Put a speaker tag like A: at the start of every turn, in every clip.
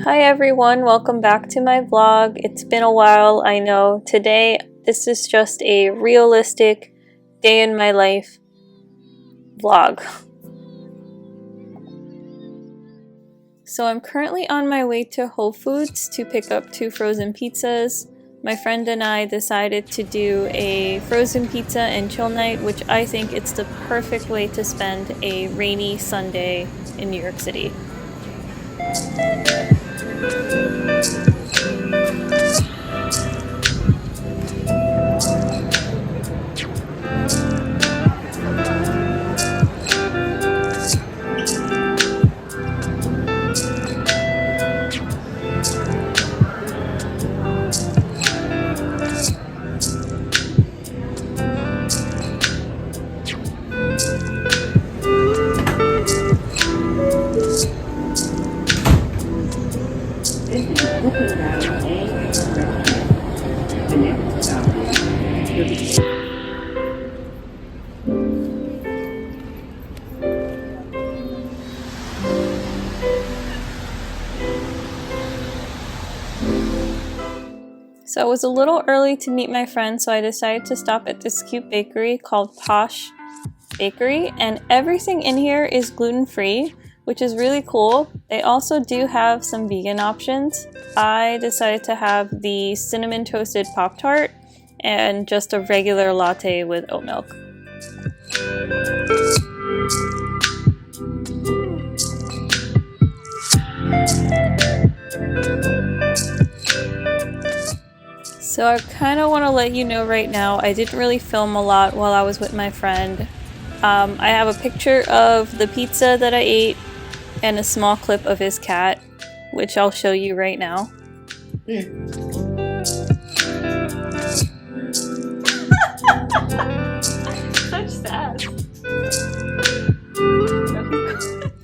A: Hi everyone, welcome back to my vlog. It's been a while, I know. Today, this is just a realistic day in my life vlog. So I'm currently on my way to Whole Foods to pick up 2 frozen pizzas. My friend and I decided to do a frozen pizza and chill night, which I think it's the perfect way to spend a rainy Sunday in New York City. So it was a little early to meet my friend, so I decided to stop at this cute bakery called Posh Bakery, and everything in here is gluten-free, which is really cool. They also do have some vegan options. I decided to have the cinnamon toasted Pop-Tart and just a regular latte with oat milk. So I kind of want to let you know right now, I didn't really film a lot while I was with my friend. I have a picture of the pizza that I ate and a small clip of his cat, which I'll show you right now. Such sass.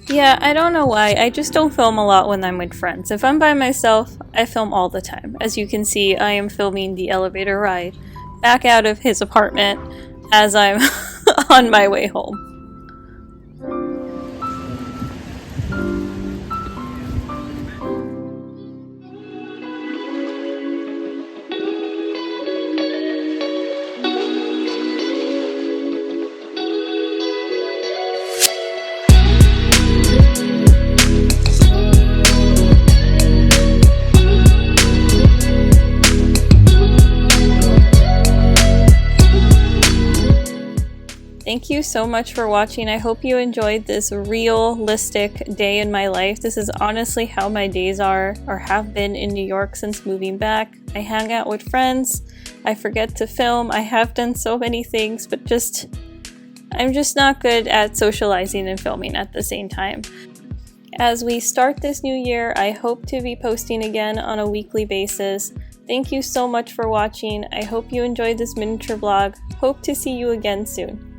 A: Yeah, I don't know why. I just don't film a lot when I'm with friends. If I'm by myself, I film all the time. As you can see, I am filming the elevator ride back out of his apartment as I'm on my way home. Thank you so much for watching. I hope you enjoyed this realistic day in my life. This is honestly how my days are or have been in New York since moving back. I hang out with friends. I forget to film. I have done so many things, but I'm just not good at socializing and filming at the same time. As we start this new year, I hope to be posting again on a weekly basis. Thank you so much for watching. I hope you enjoyed this miniature vlog. Hope to see you again soon.